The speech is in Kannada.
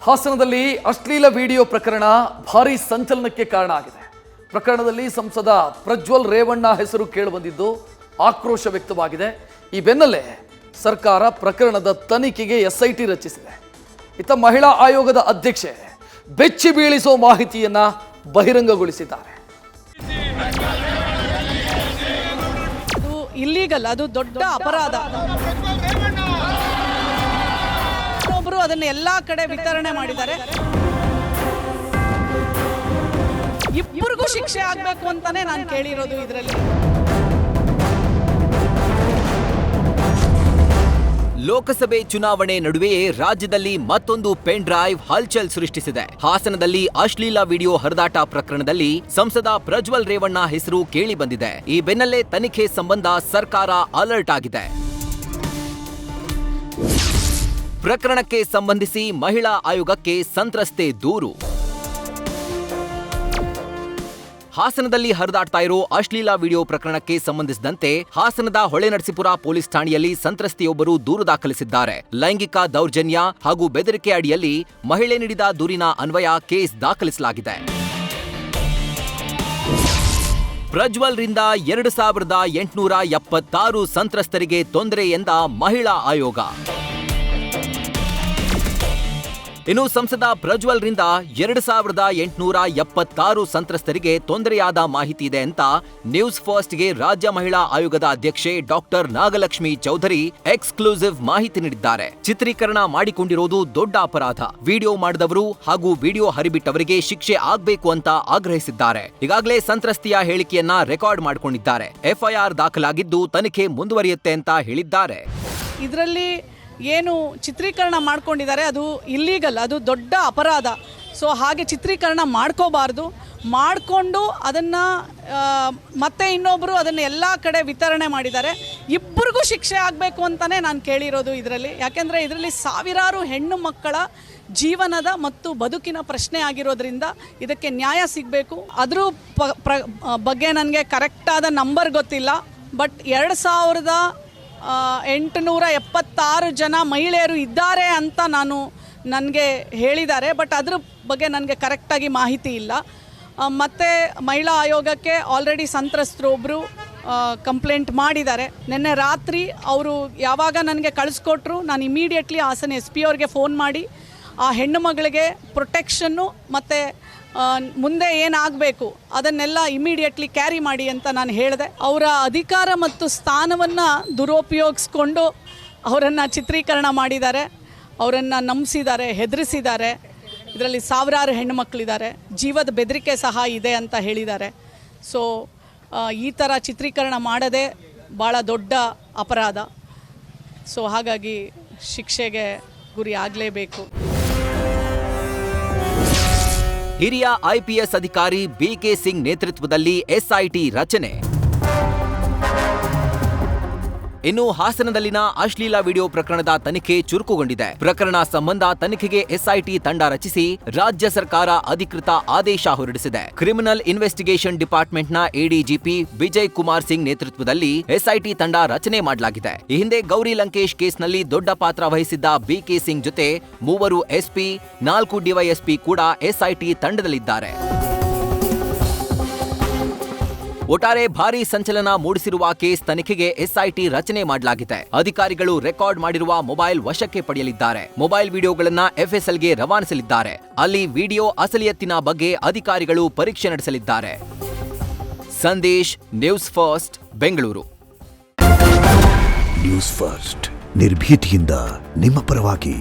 ಹಾಸನದಲ್ಲಿ ಅಶ್ಲೀಲ ವಿಡಿಯೋ ಪ್ರಕರಣ ಭಾರೀ ಸಂಚಲನಕ್ಕೆ ಕಾರಣ ಆಗಿದೆ. ಪ್ರಕರಣದಲ್ಲಿ ಸಂಸದ ಪ್ರಜ್ವಲ್ ರೇವಣ್ಣ ಹೆಸರು ಕೇಳಿಬಂದಿದ್ದು ಆಕ್ರೋಶ ವ್ಯಕ್ತವಾಗಿದೆ. ಈ ಬೆನ್ನಲ್ಲೇ ಸರ್ಕಾರ ಪ್ರಕರಣದ ತನಿಖೆಗೆ SIT ರಚಿಸಿದೆ. ಇತ್ತ ಮಹಿಳಾ ಆಯೋಗದ ಅಧ್ಯಕ್ಷೆ ಬೆಚ್ಚಿ ಬೀಳಿಸೋ ಮಾಹಿತಿಯನ್ನ ಬಹಿರಂಗಗೊಳಿಸಿದ್ದಾರೆ. ಅದು ಇಲ್ಲೀಗಲ್, ಅದು ದೊಡ್ಡ ಅಪರಾಧ. ಒಬ್ಬರು ಅದನ್ನ ಎಲ್ಲಾ ಕಡೆ ವಿತರಣೆ ಮಾಡಿದ್ದಾರೆ. ಇಬ್ಬರಿಗೂ ಶಿಕ್ಷೆ ಆಗಬೇಕು ಅಂತಾನೆ ನಾನು ಕೇಳಿರೋದು. ಇದರಲ್ಲಿ ಲೋಕಸಭೆ ಚುನಾವಣೆ ನಡುವೆಯೇ ರಾಜ್ಯದಲ್ಲಿ ಮತ್ತೊಂದು ಪೆನ್ ಡ್ರೈವ್ ಹಲ್ಚಲ್ ಸೃಷ್ಟಿಸಿದೆ. ಹಾಸನದಲ್ಲಿ ಅಶ್ಲೀಲ ವಿಡಿಯೋ ಹರಿದಾಟ ಪ್ರಕರಣದಲ್ಲಿ ಸಂಸದ ಪ್ರಜ್ವಲ್ ರೇವಣ್ಣ ಹೆಸರು ಕೇಳಿ ಬಂದಿದೆ. ಈ ಬೆನ್ನಲ್ಲೇ ತನಿಖೆ ಸಂಬಂಧ ಸರ್ಕಾರ ಅಲರ್ಟ್ ಆಗಿದೆ. ಪ್ರಕರಣಕ್ಕೆ ಸಂಬಂಧಿಸಿ ಮಹಿಳಾ ಆಯೋಗಕ್ಕೆ ಸಂತ್ರಸ್ತೆ ದೂರು. ಹಾಸನದಲ್ಲಿ ಹರಿದಾಡ್ತಾ ಇರೋ ಅಶ್ಲೀಲ ವಿಡಿಯೋ ಪ್ರಕರಣಕ್ಕೆ ಸಂಬಂಧಿಸಿದಂತೆ ಹಾಸನದ ಹೊಳೆನರಸೀಪುರ ಪೊಲೀಸ್ ಠಾಣೆಯಲ್ಲಿ ಸಂತ್ರಸ್ತೆಯೊಬ್ಬರು ದೂರು ದಾಖಲಿಸಿದ್ದಾರೆ. ಲೈಂಗಿಕ ದೌರ್ಜನ್ಯ ಹಾಗೂ ಬೆದರಿಕೆ ಅಡಿಯಲ್ಲಿ ಮಹಿಳೆ ನೀಡಿದ ದೂರಿನ ಅನ್ವಯ ಕೇಸ್ ದಾಖಲಿಸಲಾಗಿದೆ. ಪ್ರಜ್ವಲ್ ರಿಂದ 2876 ಸಂತ್ರಸ್ತರಿಗೆ ತೊಂದರೆ ಎಂದ ಮಹಿಳಾ ಆಯೋಗ. ಇನ್ನು ಸಂಸದ ಪ್ರಜ್ವಲ್ ರಿಂದ 2876 ಸಂತ್ರಸ್ತರಿಗೆ ತೊಂದರೆಯಾದ ಮಾಹಿತಿ ಇದೆ ಅಂತ ನ್ಯೂಸ್ ಫಸ್ಟ್ಗೆ ರಾಜ್ಯ ಮಹಿಳಾ ಆಯೋಗದ ಅಧ್ಯಕ್ಷೆ ಡಾಕ್ಟರ್ ನಾಗಲಕ್ಷ್ಮಿ ಚೌಧರಿ ಎಕ್ಸ್ಕ್ಲೂಸಿವ್ ಮಾಹಿತಿ ನೀಡಿದ್ದಾರೆ. ಚಿತ್ರೀಕರಣ ಮಾಡಿಕೊಂಡಿರೋದು ದೊಡ್ಡ ಅಪರಾಧ. ವಿಡಿಯೋ ಮಾಡಿದವರು ಹಾಗೂ ವಿಡಿಯೋ ಹರಿಬಿಟ್ಟವರಿಗೆ ಶಿಕ್ಷೆ ಆಗ್ಬೇಕು ಅಂತ ಆಗ್ರಹಿಸಿದ್ದಾರೆ. ಈಗಾಗಲೇ ಸಂತ್ರಸ್ತೆಯ ಹೇಳಿಕೆಯನ್ನ ರೆಕಾರ್ಡ್ ಮಾಡಿಕೊಂಡಿದ್ದಾರೆ. FIR ದಾಖಲಾಗಿದ್ದು ತನಿಖೆ ಮುಂದುವರಿಯುತ್ತೆ ಅಂತ ಹೇಳಿದ್ದಾರೆ. ಇದರಲ್ಲಿ ಏನು ಚಿತ್ರೀಕರಣ ಮಾಡ್ಕೊಂಡಿದ್ದಾರೆ ಅದು ಇಲ್ಲೀಗಲ್, ಅದು ದೊಡ್ಡ ಅಪರಾಧ. ಸೊ ಹಾಗೆ ಚಿತ್ರೀಕರಣ ಮಾಡ್ಕೋಬಾರ್ದು. ಮಾಡಿಕೊಂಡು ಅದನ್ನು ಮತ್ತೆ ಇನ್ನೊಬ್ಬರು ಅದನ್ನು ಎಲ್ಲ ಕಡೆ ವಿತರಣೆ ಮಾಡಿದ್ದಾರೆ. ಇಬ್ಬರಿಗೂ ಶಿಕ್ಷೆ ಆಗಬೇಕು ಅಂತಲೇ ನಾನು ಕೇಳಿರೋದು ಇದರಲ್ಲಿ. ಯಾಕೆಂದರೆ ಇದರಲ್ಲಿ ಸಾವಿರಾರು ಹೆಣ್ಣು ಮಕ್ಕಳ ಜೀವನದ ಮತ್ತು ಬದುಕಿನ ಪ್ರಶ್ನೆ ಆಗಿರೋದ್ರಿಂದ ಇದಕ್ಕೆ ನ್ಯಾಯ ಸಿಗಬೇಕು. ಅದ್ರ ಬಗ್ಗೆ ನನಗೆ ಕರೆಕ್ಟಾದ ನಂಬರ್ ಗೊತ್ತಿಲ್ಲ. ಬಟ್ 2876 ಜನ ಮಹಿಳೆಯರು ಇದ್ದಾರೆ ಅಂತ ನನಗೆ ಹೇಳಿದ್ದಾರೆ. ಬಟ್ ಅದ್ರ ಬಗ್ಗೆ ನನಗೆ ಕರೆಕ್ಟಾಗಿ ಮಾಹಿತಿ ಇಲ್ಲ. ಮತ್ತು ಮಹಿಳಾ ಆಯೋಗಕ್ಕೆ ಆಲ್ರೆಡಿ ಸಂತ್ರಸ್ತರು ಒಬ್ಬರು ಕಂಪ್ಲೇಂಟ್ ಮಾಡಿದ್ದಾರೆ. ನಿನ್ನೆ ರಾತ್ರಿ ಅವರು ಯಾವಾಗ ನನಗೆ ಕಳಿಸ್ಕೊಟ್ರು, ನಾನು ಇಮಿಡಿಯೇಟ್ಲಿ ಹಾಸನ SP ಅವ್ರಿಗೆ ಫೋನ್ ಮಾಡಿ ಆ ಹೆಣ್ಣು ಮಗಳಿಗೆ ಪ್ರೊಟೆಕ್ಷನ್ನು ಮತ್ತು ಮುಂದೆ ಏನಾಗಬೇಕು ಅದನ್ನೆಲ್ಲ ಇಮಿಡಿಯೇಟ್ಲಿ ಕ್ಯಾರಿ ಮಾಡಿ ಅಂತ ನಾನು ಹೇಳಿದೆ. ಅವರ ಅಧಿಕಾರ ಮತ್ತು ಸ್ಥಾನವನ್ನು ದುರುಪಯೋಗಿಸ್ಕೊಂಡು ಅವರನ್ನು ಚಿತ್ರೀಕರಣ ಮಾಡಿದ್ದಾರೆ, ಅವರನ್ನು ನಂಬಿಸಿದ್ದಾರೆ, ಹೆದರಿಸಿದ್ದಾರೆ. ಇದರಲ್ಲಿ ಸಾವಿರಾರು ಹೆಣ್ಣುಮಕ್ಕಳಿದ್ದಾರೆ, ಜೀವದ ಬೆದರಿಕೆ ಸಹ ಇದೆ ಅಂತ ಹೇಳಿದ್ದಾರೆ. ಸೊ ಈ ಥರ ಚಿತ್ರೀಕರಣ ಮಾಡೋದೇ ಭಾಳ ದೊಡ್ಡ ಅಪರಾಧ. ಸೊ ಹಾಗಾಗಿ ಶಿಕ್ಷೆಗೆ ಗುರಿ ಆಗಲೇಬೇಕು. ಹಿರಿಯ IPS ಅಧಿಕಾರಿ BK ಸಿಂಗ್ ನೇತೃತ್ವದಲ್ಲಿ SIT ರಚನೆ. ಇನ್ನು ಹಾಸನದಲ್ಲಿನ ಅಶ್ಲೀಲ ವಿಡಿಯೋ ಪ್ರಕರಣದ ತನಿಖೆ ಚುರುಕುಗೊಂಡಿದೆ. ಪ್ರಕರಣ ಸಂಬಂಧ ತನಿಖೆಗೆ SIT ತಂಡ ರಚಿಸಿ ರಾಜ್ಯ ಸರ್ಕಾರ ಅಧಿಕೃತ ಆದೇಶ ಹೊರಡಿಸಿದೆ. ಕ್ರಿಮಿನಲ್ ಇನ್ವೆಸ್ಟಿಗೇಷನ್ ಡಿಪಾರ್ಟ್ಮೆಂಟ್ನ ADGP ವಿಜಯ್ ಕುಮಾರ್ ಸಿಂಗ್ ನೇತೃತ್ವದಲ್ಲಿ SIT ತಂಡ ರಚನೆ ಮಾಡಲಾಗಿದೆ. ಈ ಹಿಂದೆ ಗೌರಿ ಲಂಕೇಶ್ ಕೇಸ್ನಲ್ಲಿ ದೊಡ್ಡ ಪಾತ್ರ ವಹಿಸಿದ್ದ BK ಸಿಂಗ್ ಜೊತೆ 3 SP, 4 DYSP ಕೂಡ SIT ತಂಡದಲ್ಲಿದ್ದಾರೆ. ಒಟ್ಟಾರೆ ಭಾರೀ ಸಂಚಲನ ಮೂಡಿಸಿರುವ ಕೇಸ್ ತನಿಖೆಗೆ SIT ರಚನೆ ಮಾಡಲಾಗಿದೆ. ಅಧಿಕಾರಿಗಳು ರೆಕಾರ್ಡ್ ಮಾಡಿರುವ ಮೊಬೈಲ್ ವಶಕ್ಕೆ ಪಡೆಯಲಿದ್ದಾರೆ. ಮೊಬೈಲ್ ವಿಡಿಯೋಗಳನ್ನ FSLಗೆ ರವಾನಿಸಲಿದ್ದಾರೆ. ಅಲ್ಲಿ ವಿಡಿಯೋ ಅಸಲಿಯತ್ತಿನ ಬಗ್ಗೆ ಅಧಿಕಾರಿಗಳು ಪರೀಕ್ಷೆ ನಡೆಸಲಿದ್ದಾರೆ. Sandesh, news first, Bengaluru. News first ನಿರ್ಭೀತಿಯಿಂದ ನಿಮ್ಮ ಪರವಾಗಿ.